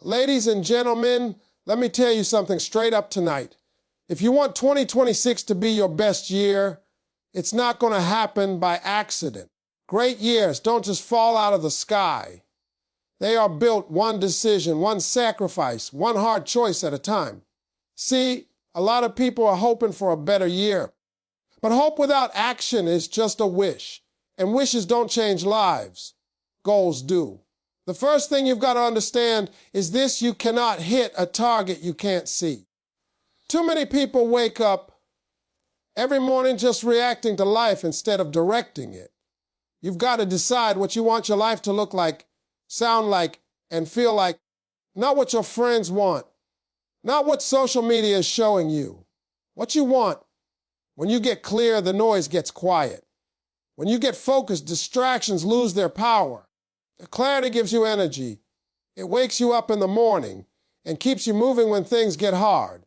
Ladies and gentlemen, let me tell you something straight up tonight. If you want 2026 to be your best year, it's not going to happen by accident. Great years don't just fall out of the sky. They are built one decision, one sacrifice, one hard choice at a time. See, a lot of people are hoping for a better year. But hope without action is just a wish. And wishes don't change lives. Goals do. The first thing you've got to understand is this: you cannot hit a target you can't see. Too many people wake up every morning just reacting to life instead of directing it. You've got to decide what you want your life to look like, sound like, and feel like, not what your friends want, not what social media is showing you. What you want. When you get clear, the noise gets quiet. When you get focused, distractions lose their power. The clarity gives you energy. It wakes you up in the morning and keeps you moving when things get hard.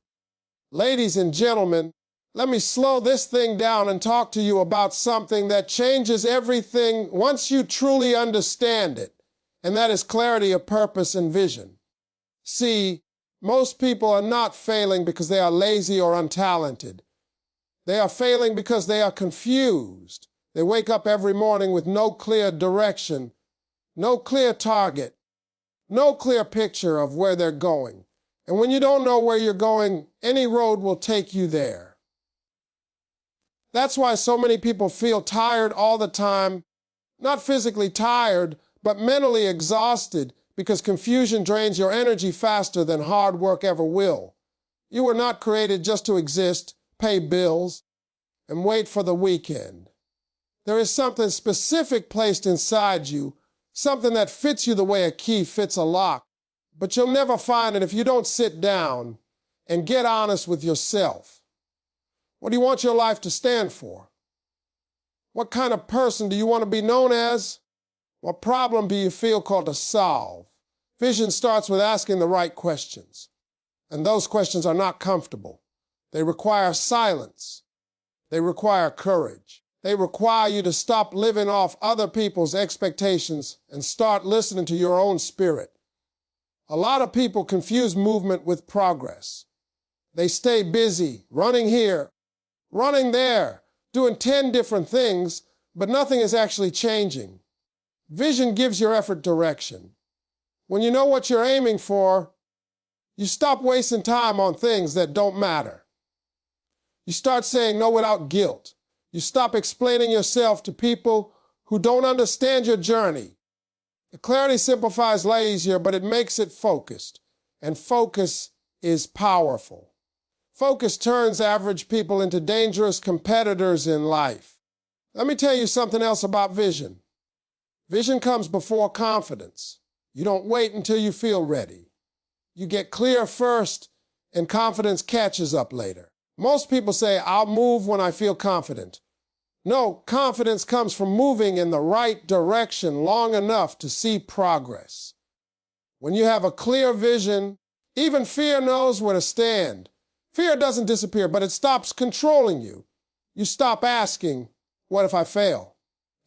Ladies and gentlemen, let me slow this thing down and talk to you about something that changes everything once you truly understand it, and that is clarity of purpose and vision. See, most people are not failing because they are lazy or untalented. They are failing because they are confused. They wake up every morning with no clear direction, no clear target, no clear picture of where they're going. And when you don't know where you're going, any road will take you there. That's why so many people feel tired all the time, not physically tired, but mentally exhausted, because confusion drains your energy faster than hard work ever will. You were not created just to exist, pay bills, and wait for the weekend. There is something specific placed inside you, something that fits you the way a key fits a lock. But you'll never find it if you don't sit down and get honest with yourself. What do you want your life to stand for? What kind of person do you want to be known as? What problem do you feel called to solve? Vision starts with asking the right questions. And those questions are not comfortable. They require silence. They require courage. They require you to stop living off other people's expectations and start listening to your own spirit. A lot of people confuse movement with progress. They stay busy, running here, running there, doing 10 different things, but nothing is actually changing. Vision gives your effort direction. When you know what you're aiming for, you stop wasting time on things that don't matter. You start saying no without guilt. You stop explaining yourself to people who don't understand your journey. The clarity simplifies life easier, but it makes it focused. And focus is powerful. Focus turns average people into dangerous competitors in life. Let me tell you something else about vision. Vision comes before confidence. You don't wait until you feel ready. You get clear first, and confidence catches up later. Most people say, I'll move when I feel confident. No, confidence comes from moving in the right direction long enough to see progress. When you have a clear vision, even fear knows where to stand. Fear doesn't disappear, but it stops controlling you. You stop asking, what if I fail?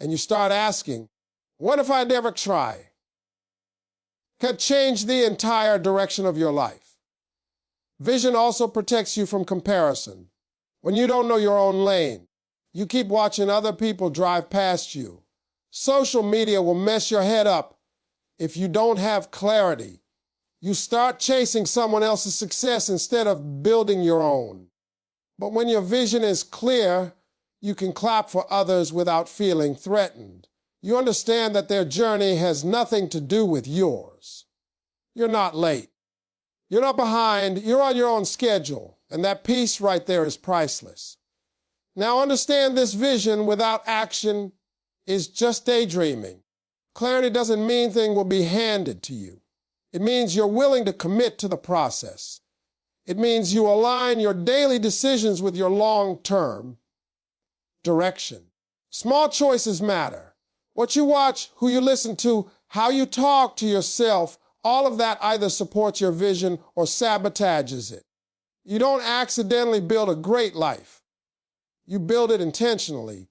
And you start asking, what if I never try? Can change the entire direction of your life. Vision also protects you from comparison. When you don't know your own lane, you keep watching other people drive past you. Social media will mess your head up if you don't have clarity. You start chasing someone else's success instead of building your own. But when your vision is clear, you can clap for others without feeling threatened. You understand that their journey has nothing to do with yours. You're not late. You're not behind. You're on your own schedule. And that peace right there is priceless. Now understand, this vision without action is just daydreaming. Clarity doesn't mean things will be handed to you. It means you're willing to commit to the process. It means you align your daily decisions with your long-term direction. Small choices matter. What you watch, who you listen to, how you talk to yourself, all of that either supports your vision or sabotages it. You don't accidentally build a great life. You build it intentionally.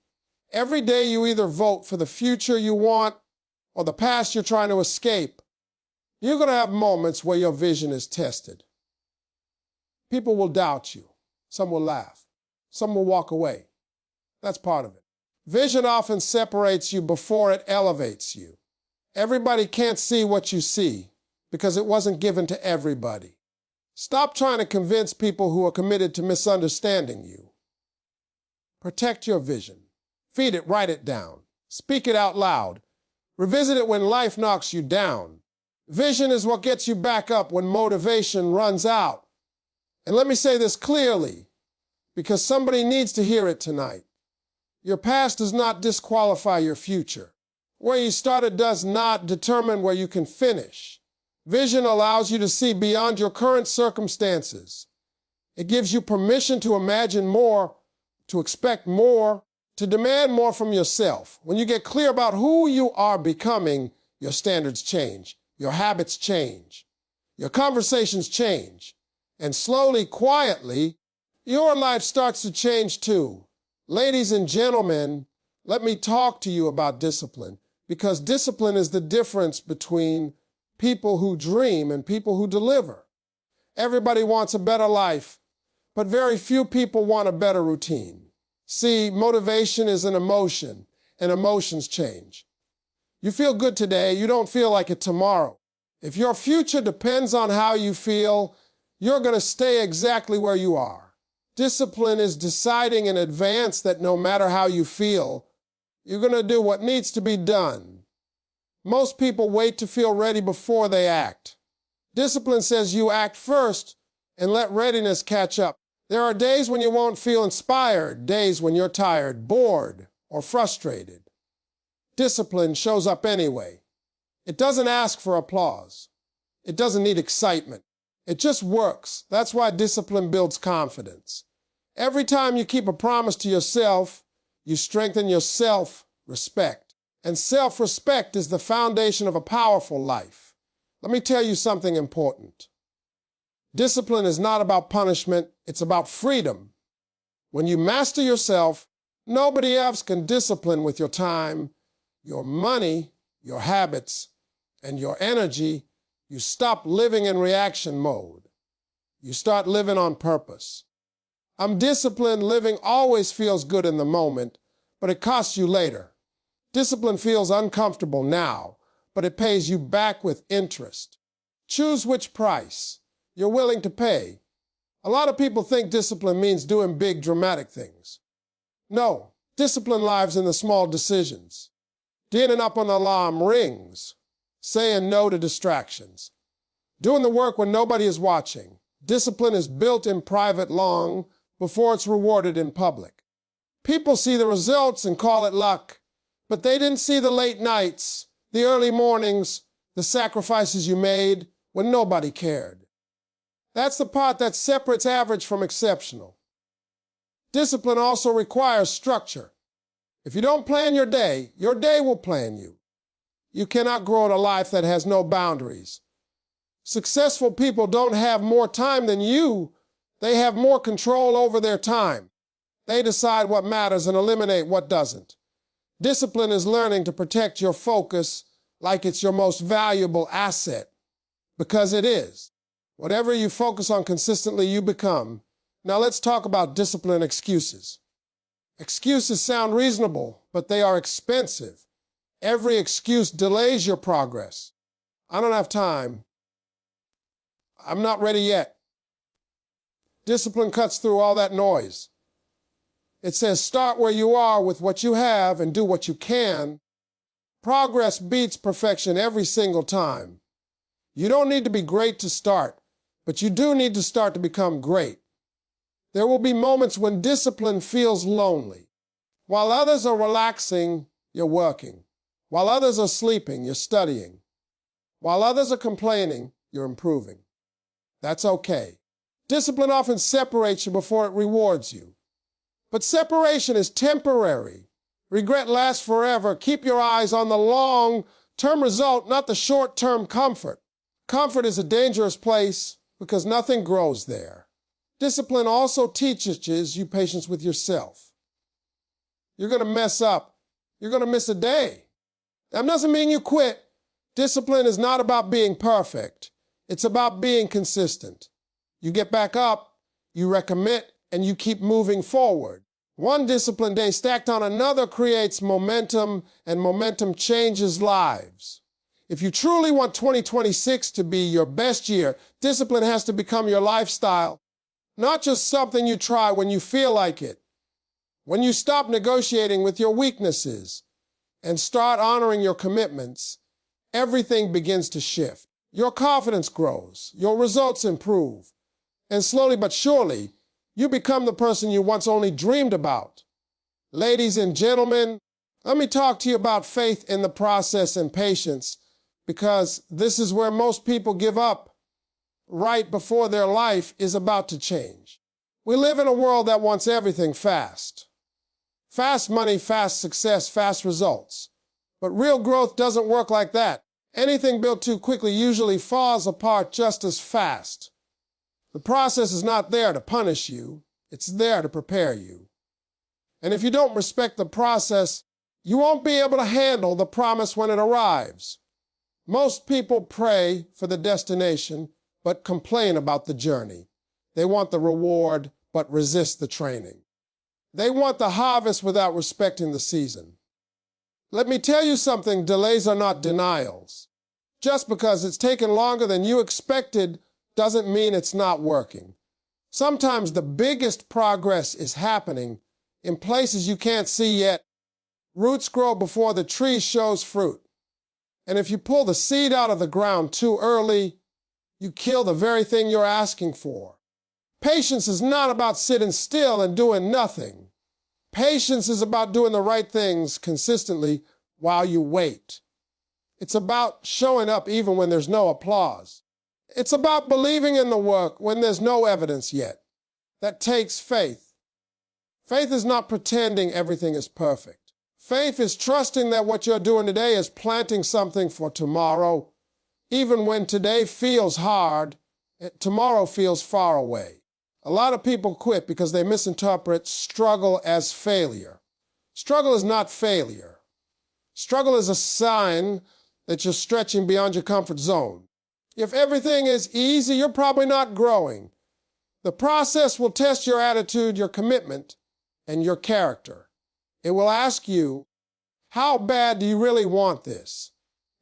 Every day you either vote for the future you want or the past you're trying to escape. You're going to have moments where your vision is tested. People will doubt you. Some will laugh. Some will walk away. That's part of it. Vision often separates you before it elevates you. Everybody can't see what you see because it wasn't given to everybody. Stop trying to convince people who are committed to misunderstanding you. Protect your vision. Feed it, write it down. Speak it out loud. Revisit it when life knocks you down. Vision is what gets you back up when motivation runs out. And let me say this clearly, because somebody needs to hear it tonight. Your past does not disqualify your future. Where you started does not determine where you can finish. Vision allows you to see beyond your current circumstances. It gives you permission to imagine more, to expect more, to demand more from yourself. When you get clear about who you are becoming, your standards change, your habits change, your conversations change, and slowly, quietly, your life starts to change too. Ladies and gentlemen, let me talk to you about discipline, because discipline is the difference between people who dream and people who deliver. Everybody wants a better life, but very few people want a better routine. See, motivation is an emotion, and emotions change. You feel good today, you don't feel like it tomorrow. If your future depends on how you feel, you're going to stay exactly where you are. Discipline is deciding in advance that no matter how you feel, you're going to do what needs to be done. Most people wait to feel ready before they act. Discipline says you act first and let readiness catch up. There are days when you won't feel inspired, days when you're tired, bored, or frustrated. Discipline shows up anyway. It doesn't ask for applause. It doesn't need excitement. It just works. That's why discipline builds confidence. Every time you keep a promise to yourself, you strengthen your self-respect. And self-respect is the foundation of a powerful life. Let me tell you something important. Discipline is not about punishment, it's about freedom. When you master yourself, nobody else can discipline with your time, your money, your habits, and your energy. You stop living in reaction mode. You start living on purpose. I'm disciplined. Living always feels good in the moment, but it costs you later. Discipline feels uncomfortable now, but it pays you back with interest. Choose which price you're willing to pay. A lot of people think discipline means doing big, dramatic things. No, discipline lies in the small decisions. Getting up when the alarm rings, saying no to distractions, doing the work when nobody is watching. Discipline is built in private long before it's rewarded in public. People see the results and call it luck, but they didn't see the late nights, the early mornings, the sacrifices you made when nobody cared. That's the part that separates average from exceptional. Discipline also requires structure. If you don't plan your day will plan you. You cannot grow in a life that has no boundaries. Successful people don't have more time than you. They have more control over their time. They decide what matters and eliminate what doesn't. Discipline is learning to protect your focus like it's your most valuable asset, because it is. Whatever you focus on consistently, you become. Now let's talk about discipline excuses. Excuses sound reasonable, but they are expensive. Every excuse delays your progress. I don't have time. I'm not ready yet. Discipline cuts through all that noise. It says start where you are with what you have and do what you can. Progress beats perfection every single time. You don't need to be great to start, but you do need to start to become great. There will be moments when discipline feels lonely. While others are relaxing, you're working. While others are sleeping, you're studying. While others are complaining, you're improving. That's okay. Discipline often separates you before it rewards you. But separation is temporary. Regret lasts forever. Keep your eyes on the long-term result, not the short-term comfort. Comfort is a dangerous place because nothing grows there. Discipline also teaches you patience with yourself. You're going to mess up. You're going to miss a day. That doesn't mean you quit. Discipline is not about being perfect. It's about being consistent. You get back up, you recommit, and you keep moving forward. One disciplined day stacked on another creates momentum, and momentum changes lives. If you truly want 2026 to be your best year, discipline has to become your lifestyle, not just something you try when you feel like it. When you stop negotiating with your weaknesses and start honoring your commitments, everything begins to shift. Your confidence grows, your results improve, and slowly but surely, you become the person you once only dreamed about. Ladies and gentlemen, let me talk to you about faith in the process and patience, because this is where most people give up right before their life is about to change. We live in a world that wants everything fast. Fast money, fast success, fast results. But real growth doesn't work like that. Anything built too quickly usually falls apart just as fast. The process is not there to punish you. It's there to prepare you. And if you don't respect the process, you won't be able to handle the promise when it arrives. Most people pray for the destination, but complain about the journey. They want the reward, but resist the training. They want the harvest without respecting the season. Let me tell you something, delays are not denials. Just because it's taken longer than you expected doesn't mean it's not working. Sometimes the biggest progress is happening in places you can't see yet. Roots grow before the tree shows fruit. And if you pull the seed out of the ground too early, you kill the very thing you're asking for. Patience is not about sitting still and doing nothing. Patience is about doing the right things consistently while you wait. It's about showing up even when there's no applause. It's about believing in the work when there's no evidence yet. That takes faith. Faith is not pretending everything is perfect. Faith is trusting that what you're doing today is planting something for tomorrow. Even when today feels hard, tomorrow feels far away. A lot of people quit because they misinterpret struggle as failure. Struggle is not failure. Struggle is a sign that you're stretching beyond your comfort zone. If everything is easy, you're probably not growing. The process will test your attitude, your commitment, and your character. It will ask you, how bad do you really want this?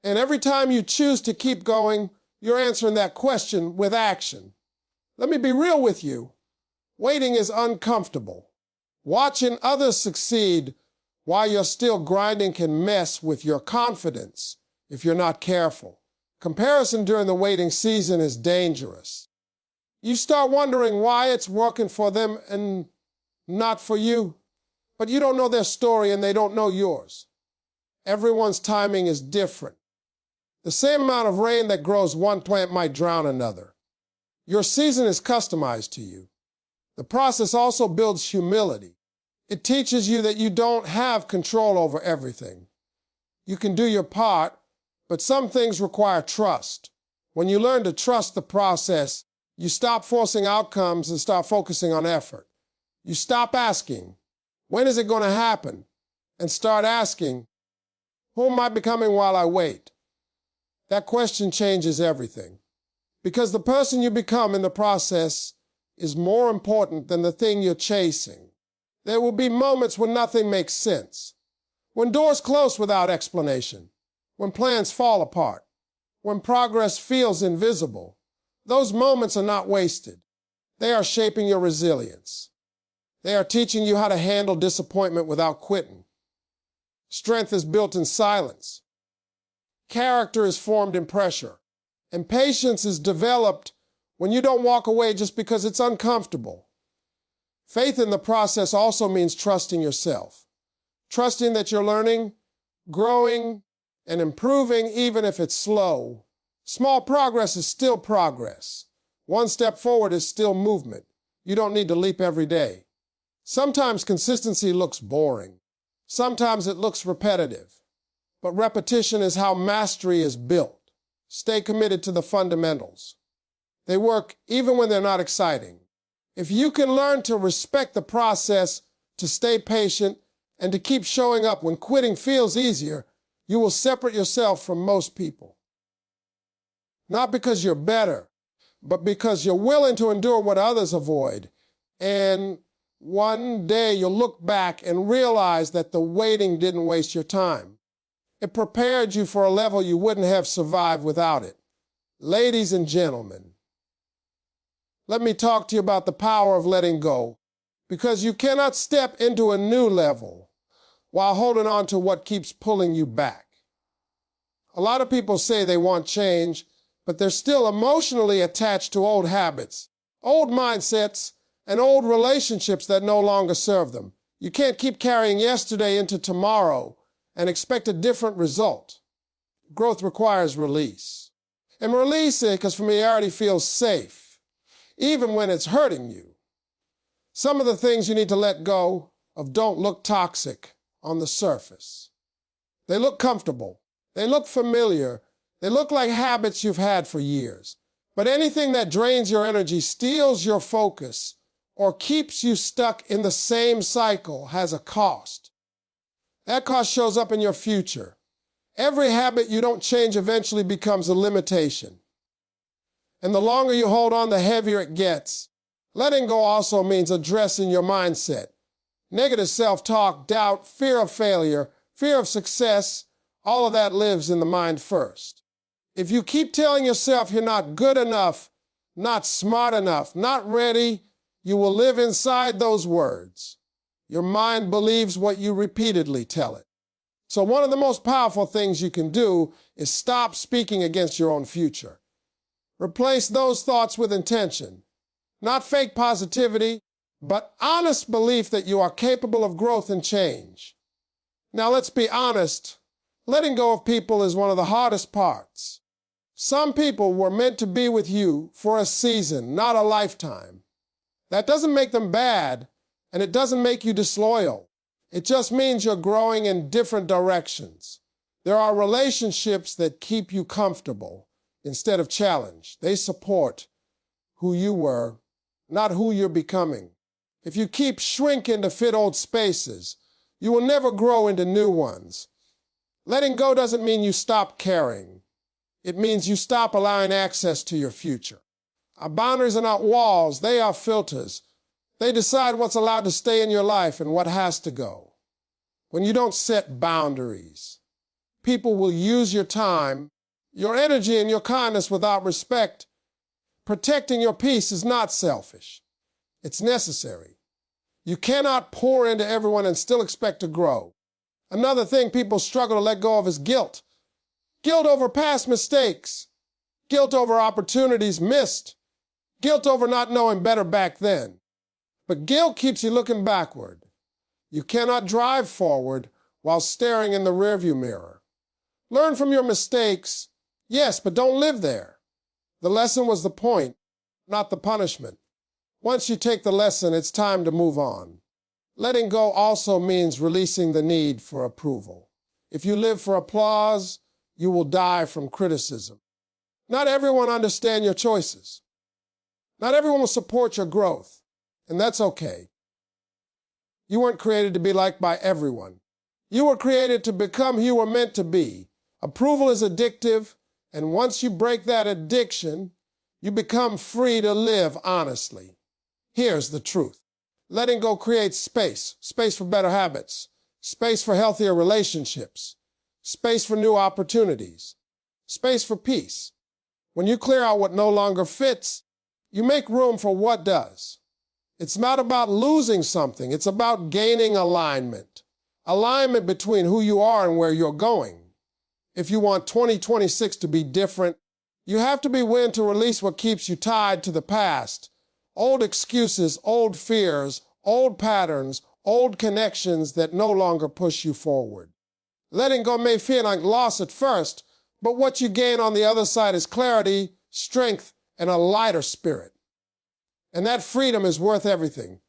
And every time you choose to keep going, you're answering that question with action. Let me be real with you. Waiting is uncomfortable. Watching others succeed while you're still grinding can mess with your confidence if you're not careful. Comparison during the waiting season is dangerous. You start wondering why it's working for them and not for you. But you don't know their story and they don't know yours. Everyone's timing is different. The same amount of rain that grows one plant might drown another. Your season is customized to you. The process also builds humility. It teaches you that you don't have control over everything. You can do your part, but some things require trust. When you learn to trust the process, you stop forcing outcomes and start focusing on effort. You stop asking, when is it going to happen? And start asking, who am I becoming while I wait? That question changes everything. Because the person you become in the process is more important than the thing you're chasing. There will be moments when nothing makes sense. When doors close without explanation. When plans fall apart. When progress feels invisible. Those moments are not wasted. They are shaping your resilience. They are teaching you how to handle disappointment without quitting. Strength is built in silence. Character is formed in pressure. And patience is developed when you don't walk away just because it's uncomfortable. Faith in the process also means trusting yourself. Trusting that you're learning, growing, and improving even if it's slow. Small progress is still progress. One step forward is still movement. You don't need to leap every day. Sometimes consistency looks boring. Sometimes it looks repetitive. But repetition is how mastery is built. Stay committed to the fundamentals. They work even when they're not exciting. If you can learn to respect the process, to stay patient, and to keep showing up when quitting feels easier, you will separate yourself from most people. Not because you're better, but because you're willing to endure what others avoid. And one day you'll look back and realize that the waiting didn't waste your time. It prepared you for a level you wouldn't have survived without it. Ladies and gentlemen, let me talk to you about the power of letting go, because you cannot step into a new level while holding on to what keeps pulling you back. A lot of people say they want change, but they're still emotionally attached to old habits, old mindsets, and old relationships that no longer serve them. You can't keep carrying yesterday into tomorrow and expect a different result. Growth requires release. And releasing because familiarity feels safe, even when it's hurting you. Some of the things you need to let go of don't look toxic on the surface. They look comfortable. They look familiar. They look like habits you've had for years. But anything that drains your energy, steals your focus, or keeps you stuck in the same cycle has a cost. That cost shows up in your future. Every habit you don't change eventually becomes a limitation. And the longer you hold on, the heavier it gets. Letting go also means addressing your mindset. Negative self-talk, doubt, fear of failure, fear of success, all of that lives in the mind first. If you keep telling yourself you're not good enough, not smart enough, not ready, you will live inside those words. Your mind believes what you repeatedly tell it. So one of the most powerful things you can do is stop speaking against your own future. Replace those thoughts with intention. Not fake positivity, but honest belief that you are capable of growth and change. Now let's be honest, letting go of people is one of the hardest parts. Some people were meant to be with you for a season, not a lifetime. That doesn't make them bad, and it doesn't make you disloyal. It just means you're growing in different directions. There are relationships that keep you comfortable instead of challenged. They support who you were, not who you're becoming. If you keep shrinking to fit old spaces, you will never grow into new ones. Letting go doesn't mean you stop caring. It means you stop allowing access to your future. Our boundaries are not walls, they are filters. They decide what's allowed to stay in your life and what has to go. When you don't set boundaries, people will use your time, your energy, and your kindness without respect. Protecting your peace is not selfish. It's necessary. You cannot pour into everyone and still expect to grow. Another thing people struggle to let go of is guilt. Guilt over past mistakes. Guilt over opportunities missed. Guilt over not knowing better back then. But guilt keeps you looking backward. You cannot drive forward while staring in the rearview mirror. Learn from your mistakes, yes, but don't live there. The lesson was the point, not the punishment. Once you take the lesson, it's time to move on. Letting go also means releasing the need for approval. If you live for applause, you will die from criticism. Not everyone understands your choices. Not everyone will support your growth, and that's okay. You weren't created to be liked by everyone. You were created to become who you were meant to be. Approval is addictive, and once you break that addiction, you become free to live honestly. Here's the truth. Letting go creates space, space for better habits, space for healthier relationships, space for new opportunities, space for peace. When you clear out what no longer fits, you make room for what does. It's not about losing something, it's about gaining alignment. Alignment between who you are and where you're going. If you want 2026 to be different, you have to be willing to release what keeps you tied to the past. Old excuses, old fears, old patterns, old connections that no longer push you forward. Letting go may feel like loss at first, but what you gain on the other side is clarity, strength, and a lighter spirit. And that freedom is worth everything.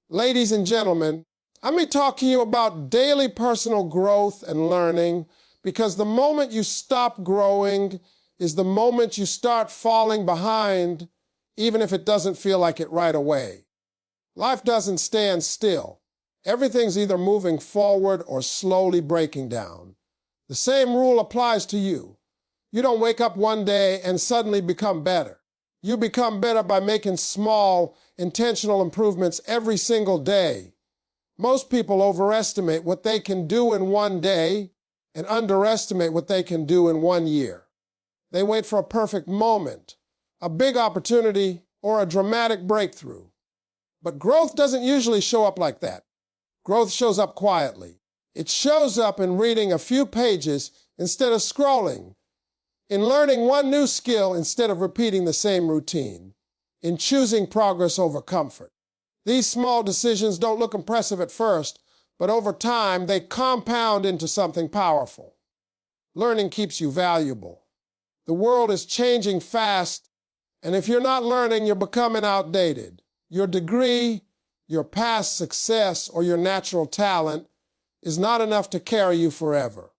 Ladies and gentlemen, let me talk to you about daily personal growth and learning, because the moment you stop growing is the moment you start falling behind, even if it doesn't feel like it right away. Life doesn't stand still. Everything's either moving forward or slowly breaking down. The same rule applies to you. You don't wake up one day and suddenly become better. You become better by making small, intentional improvements every single day. Most people overestimate what they can do in one day and underestimate what they can do in 1 year. They wait for a perfect moment, a big opportunity, or a dramatic breakthrough. But growth doesn't usually show up like that. Growth shows up quietly. It shows up in reading a few pages instead of scrolling, in learning one new skill instead of repeating the same routine, in choosing progress over comfort. These small decisions don't look impressive at first, but over time they compound into something powerful. Learning keeps you valuable. The world is changing fast, and if you're not learning, you're becoming outdated. Your degree, your past success, or your natural talent is not enough to carry you forever.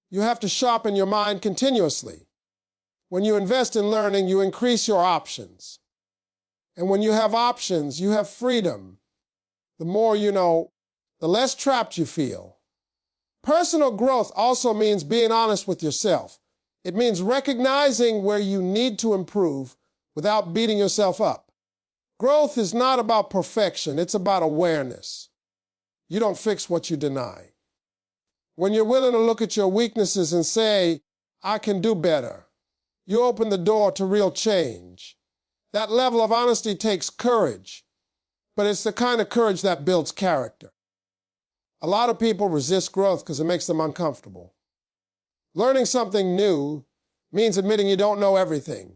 You have to sharpen your mind continuously. When you invest in learning, you increase your options. And when you have options, you have freedom. The more you know, the less trapped you feel. Personal growth also means being honest with yourself. It means recognizing where you need to improve without beating yourself up. Growth is not about perfection, it's about awareness. You don't fix what you deny. When you're willing to look at your weaknesses and say, I can do better, you open the door to real change. That level of honesty takes courage, but it's the kind of courage that builds character. A lot of people resist growth because it makes them uncomfortable. Learning something new means admitting you don't know everything.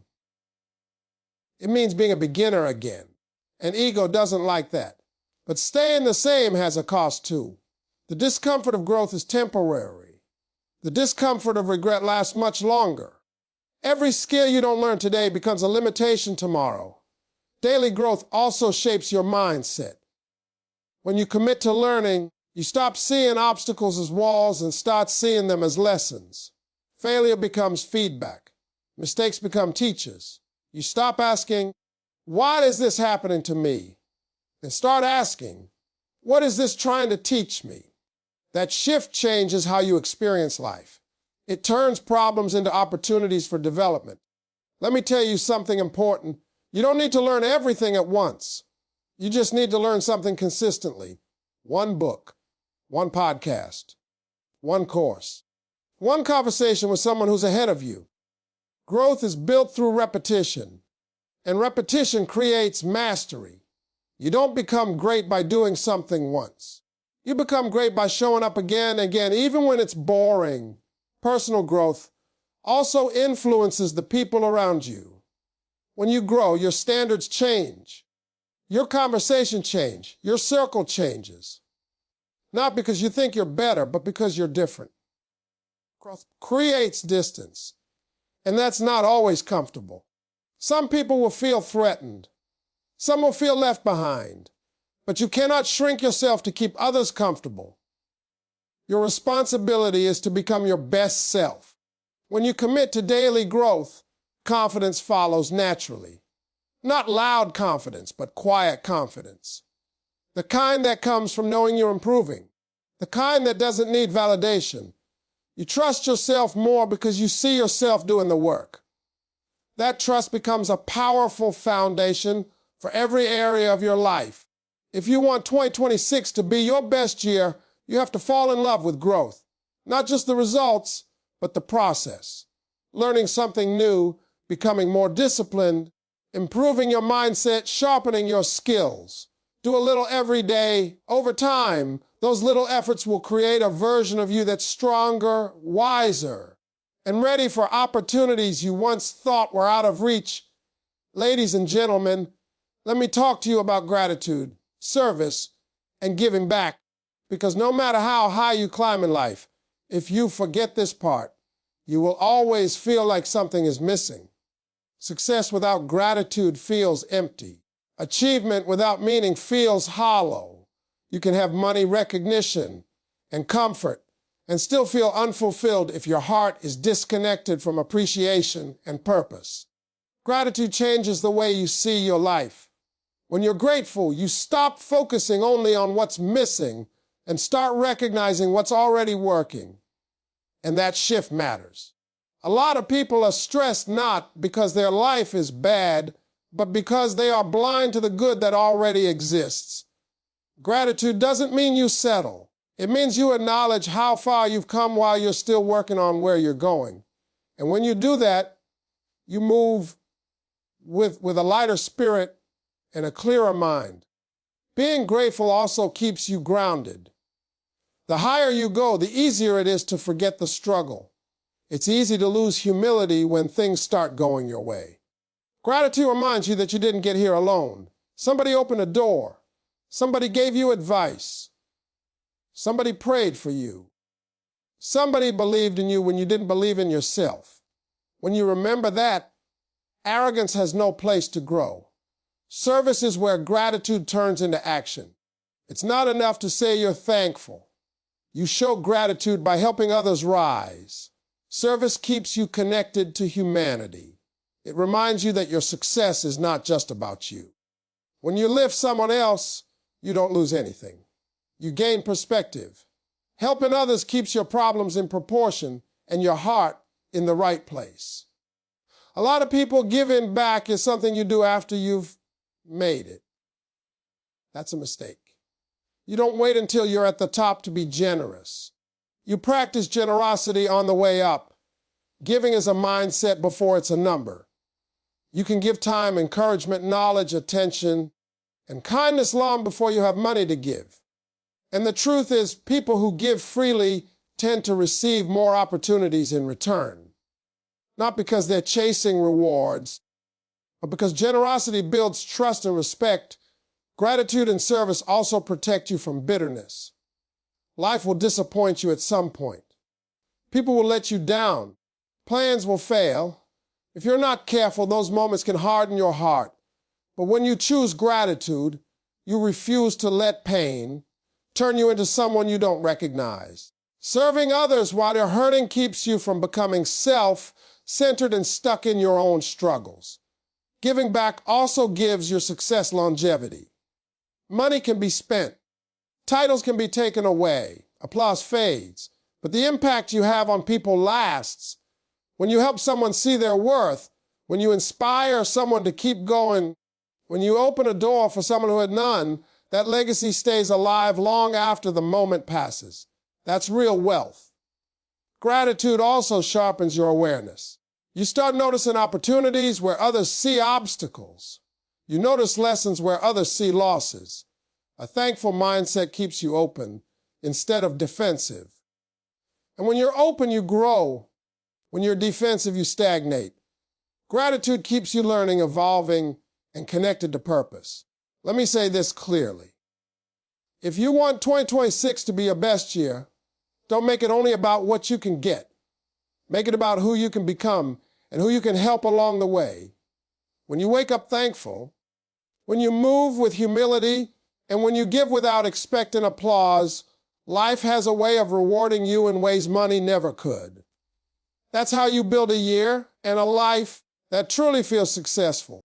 It means being a beginner again. And ego doesn't like that. But staying the same has a cost too. The discomfort of growth is temporary. The discomfort of regret lasts much longer. Every skill you don't learn today becomes a limitation tomorrow. Daily growth also shapes your mindset. When you commit to learning, you stop seeing obstacles as walls and start seeing them as lessons. Failure becomes feedback. Mistakes become teachers. You stop asking, why is this happening to me? And start asking, what is this trying to teach me? That shift changes how you experience life. It turns problems into opportunities for development. Let me tell you something important. You don't need to learn everything at once. You just need to learn something consistently. One book, one podcast, one course, one conversation with someone who's ahead of you. Growth is built through repetition, and repetition creates mastery. You don't become great by doing something once. You become great by showing up again and again, even when it's boring. Personal growth also influences the people around you. When you grow, your standards change. Your conversation changes. Your circle changes. Not because you think you're better, but because you're different. Growth creates distance, and that's not always comfortable. Some people will feel threatened. Some will feel left behind. But you cannot shrink yourself to keep others comfortable. Your responsibility is to become your best self. When you commit to daily growth, confidence follows naturally. Not loud confidence, but quiet confidence. The kind that comes from knowing you're improving. The kind that doesn't need validation. You trust yourself more because you see yourself doing the work. That trust becomes a powerful foundation for every area of your life. If you want 2026 to be your best year, you have to fall in love with growth. Not just the results, but the process. Learning something new, becoming more disciplined, improving your mindset, sharpening your skills. Do a little every day. Over time, those little efforts will create a version of you that's stronger, wiser, and ready for opportunities you once thought were out of reach. Ladies and gentlemen, let me talk to you about gratitude, service, and giving back. Because no matter how high you climb in life, if you forget this part, you will always feel like something is missing. Success without gratitude feels empty. Achievement without meaning feels hollow. You can have money, recognition, and comfort, and still feel unfulfilled if your heart is disconnected from appreciation and purpose. Gratitude changes the way you see your life. When you're grateful, you stop focusing only on what's missing and start recognizing what's already working. And that shift matters. A lot of people are stressed not because their life is bad, but because they are blind to the good that already exists. Gratitude doesn't mean you settle. It means you acknowledge how far you've come while you're still working on where you're going. And when you do that, you move with a lighter spirit and a clearer mind. Being grateful also keeps you grounded. The higher you go, the easier it is to forget the struggle. It's easy to lose humility when things start going your way. Gratitude reminds you that you didn't get here alone. Somebody opened a door. Somebody gave you advice. Somebody prayed for you. Somebody believed in you when you didn't believe in yourself. When you remember that, arrogance has no place to grow. Service is where gratitude turns into action. It's not enough to say you're thankful. You show gratitude by helping others rise. Service keeps you connected to humanity. It reminds you that your success is not just about you. When you lift someone else, you don't lose anything. You gain perspective. Helping others keeps your problems in proportion and your heart in the right place. A lot of people giving back is something you do after you've made it. That's a mistake. You don't wait until you're at the top to be generous. You practice generosity on the way up. Giving is a mindset before it's a number. You can give time, encouragement, knowledge, attention, and kindness long before you have money to give. And the truth is, people who give freely tend to receive more opportunities in return. Not because they're chasing rewards, but because generosity builds trust and respect. Gratitude and service also protect you from bitterness. Life will disappoint you at some point. People will let you down. Plans will fail. If you're not careful, those moments can harden your heart. But when you choose gratitude, you refuse to let pain turn you into someone you don't recognize. Serving others while they're hurting keeps you from becoming self-centered and stuck in your own struggles. Giving back also gives your success longevity. Money can be spent. Titles can be taken away. Applause fades. But the impact you have on people lasts. When you help someone see their worth, when you inspire someone to keep going, when you open a door for someone who had none, that legacy stays alive long after the moment passes. That's real wealth. Gratitude also sharpens your awareness. You start noticing opportunities where others see obstacles. You notice lessons where others see losses. A thankful mindset keeps you open instead of defensive. And when you're open, you grow. When you're defensive, you stagnate. Gratitude keeps you learning, evolving, and connected to purpose. Let me say this clearly. If you want 2026 to be your best year, don't make it only about what you can get. Make it about who you can become and who you can help along the way. When you wake up thankful, when you move with humility, and when you give without expecting applause, life has a way of rewarding you in ways money never could. That's how you build a year and a life that truly feels successful.